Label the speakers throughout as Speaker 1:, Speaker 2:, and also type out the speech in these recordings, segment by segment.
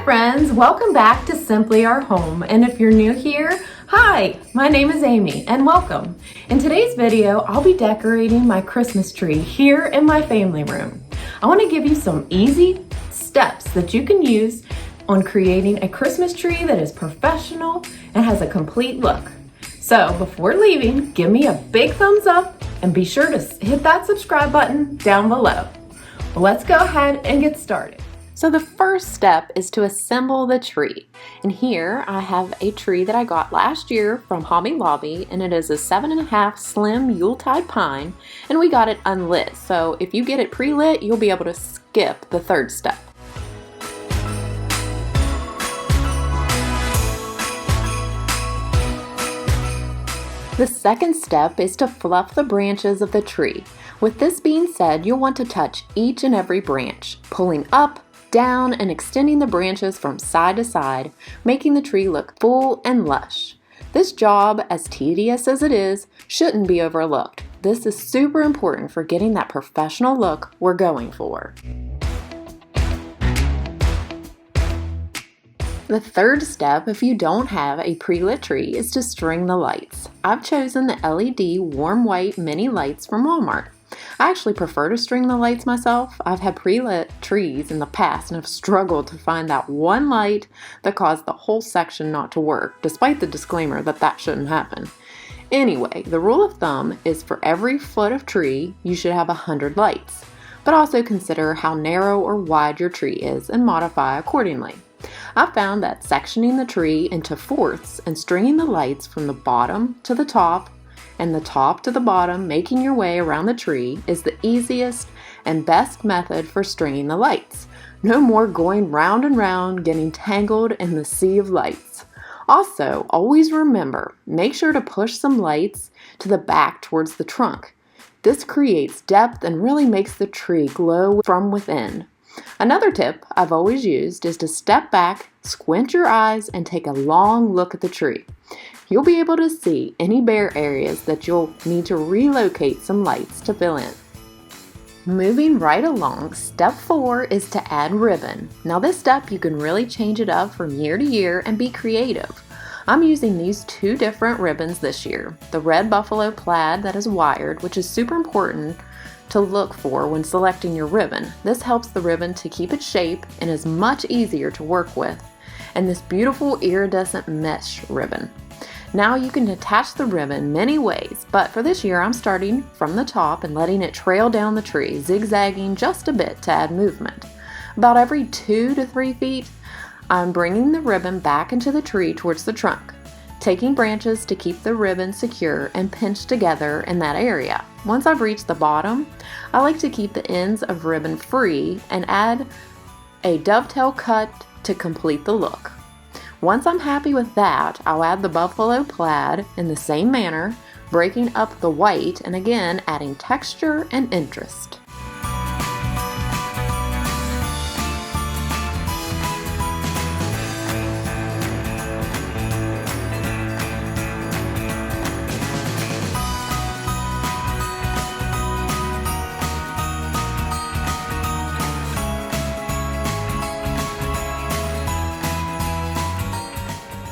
Speaker 1: friends, welcome back to Simply Our Home. And if you're new here, hi, my name is Amy and welcome. In today's video, I'll be decorating my Christmas tree here in my family room. I want to give you some easy steps that you can use on creating a Christmas tree that is professional and has a complete look. So before leaving, give me a big thumbs up and be sure to hit that subscribe button down below. Well, let's go ahead and get started. So the first step is to assemble the tree. And here I have a tree that I got last year from Hobby Lobby, and it is a 7.5 slim Yuletide pine, and we got it unlit. So if you get it pre-lit, you'll be able to skip the third step. The second step is to fluff the branches of the tree. With this being said, you'll want to touch each and every branch, pulling up, down, and extending the branches from side to side, making the tree look full and lush. This job, as tedious as it is, shouldn't be overlooked. This is super important for getting that professional look we're going for. The third step, if you don't have a pre-lit tree, is to string the lights. I've chosen the LED warm white mini lights from Walmart. I actually prefer to string the lights myself. I've had pre-lit trees in the past and have struggled to find that one light that caused the whole section not to work, despite the disclaimer that that shouldn't happen. Anyway, the rule of thumb is for every foot of tree, you should have 100 lights, but also consider how narrow or wide your tree is and modify accordingly. I found that sectioning the tree into fourths and stringing the lights from the bottom to the top and the top to the bottom, making your way around the tree, is the easiest and best method for stringing the lights. No more going round and round, getting tangled in the sea of lights. Also, always remember, make sure to push some lights to the back towards the trunk. This creates depth and really makes the tree glow from within. Another tip I've always used is to step back, squint your eyes, and take a long look at the tree. You'll be able to see any bare areas that you'll need to relocate some lights to fill in. Moving right along, step 4 is to add ribbon. Now this step you can really change it up from year to year and be creative. I'm using these two different ribbons this year. The red buffalo plaid that is wired, which is super important to look for when selecting your ribbon. This helps the ribbon to keep its shape and is much easier to work with. And this beautiful iridescent mesh ribbon. Now you can attach the ribbon many ways, but for this year I'm starting from the top and letting it trail down the tree, zigzagging just a bit to add movement. About every 2 to 3 feet, I'm bringing the ribbon back into the tree towards the trunk, taking branches to keep the ribbon secure and pinched together in that area. Once I've reached the bottom, I like to keep the ends of ribbon free and add a dovetail cut to complete the look. Once I'm happy with that, I'll add the buffalo plaid in the same manner, breaking up the white and again adding texture and interest.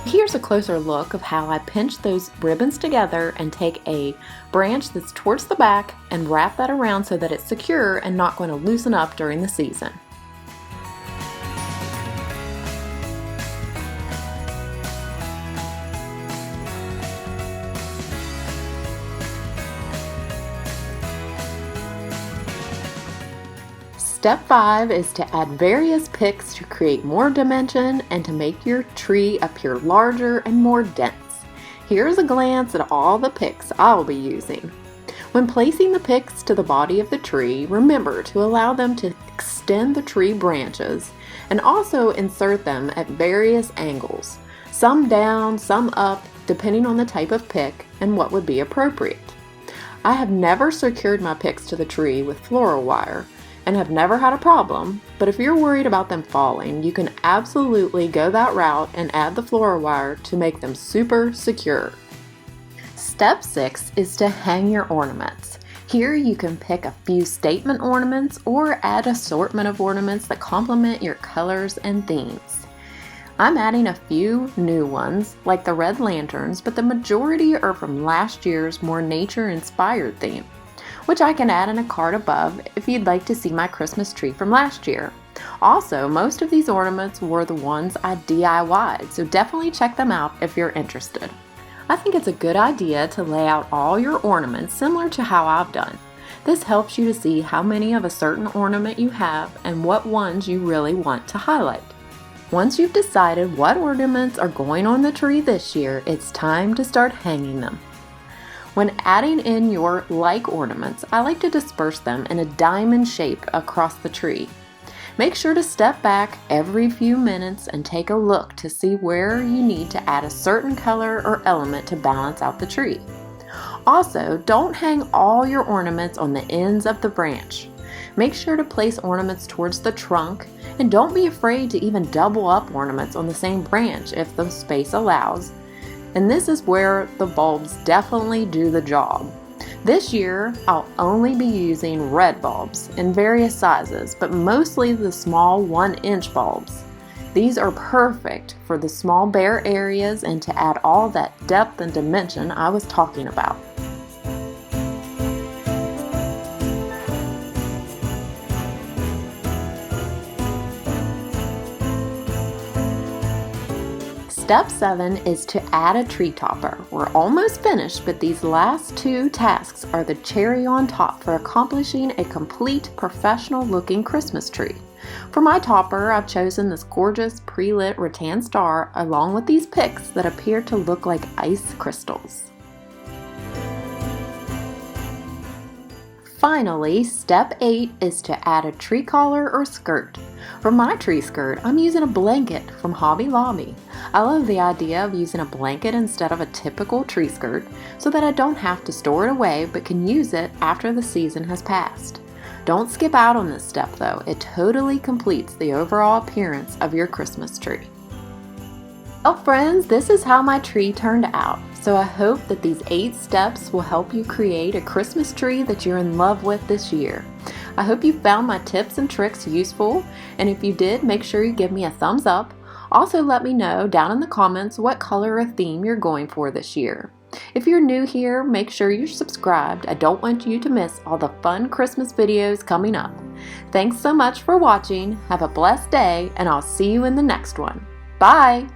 Speaker 1: Here's a closer look of how I pinch those ribbons together and take a branch that's towards the back and wrap that around so that it's secure and not going to loosen up during the season. Step 5 is to add various picks to create more dimension and to make your tree appear larger and more dense. Here's a glance at all the picks I'll be using. When placing the picks to the body of the tree, remember to allow them to extend the tree branches and also insert them at various angles, some down, some up, depending on the type of pick and what would be appropriate. I have never secured my picks to the tree with floral wire and have never had a problem, but if you're worried about them falling, you can absolutely go that route and add the floral wire to make them super secure. Step 6 is to hang your ornaments. Here you can pick a few statement ornaments or add assortment of ornaments that complement your colors and themes. I'm adding a few new ones, like the red lanterns, but the majority are from last year's more nature-inspired theme, which I can add in a card above if you'd like to see my Christmas tree from last year. Also, most of these ornaments were the ones I DIY'd, so definitely check them out if you're interested. I think it's a good idea to lay out all your ornaments similar to how I've done. This helps you to see how many of a certain ornament you have and what ones you really want to highlight. Once you've decided what ornaments are going on the tree this year, it's time to start hanging them. When adding in your like ornaments, I like to disperse them in a diamond shape across the tree. Make sure to step back every few minutes and take a look to see where you need to add a certain color or element to balance out the tree. Also, don't hang all your ornaments on the ends of the branch. Make sure to place ornaments towards the trunk, and don't be afraid to even double up ornaments on the same branch if the space allows. And this is where the bulbs definitely do the job. This year, I'll only be using red bulbs in various sizes, but mostly the small 1-inch bulbs. These are perfect for the small bare areas and to add all that depth and dimension I was talking about. Step 7 is to add a tree topper. We're almost finished, but these last 2 tasks are the cherry on top for accomplishing a complete professional looking Christmas tree. For my topper, I've chosen this gorgeous pre-lit rattan star along with these picks that appear to look like ice crystals. Finally, step 8 is to add a tree collar or skirt. For my tree skirt, I'm using a blanket from Hobby Lobby. I love the idea of using a blanket instead of a typical tree skirt so that I don't have to store it away but can use it after the season has passed. Don't skip out on this step though, it totally completes the overall appearance of your Christmas tree. Well friends, this is how my tree turned out. So I hope that these 8 steps will help you create a Christmas tree that you're in love with this year. I hope you found my tips and tricks useful, and if you did, make sure you give me a thumbs up. Also let me know down in the comments what color or theme you're going for this year. If you're new here, make sure you're subscribed. I don't want you to miss all the fun Christmas videos coming up. Thanks so much for watching. Have a blessed day, and I'll see you in the next one. Bye!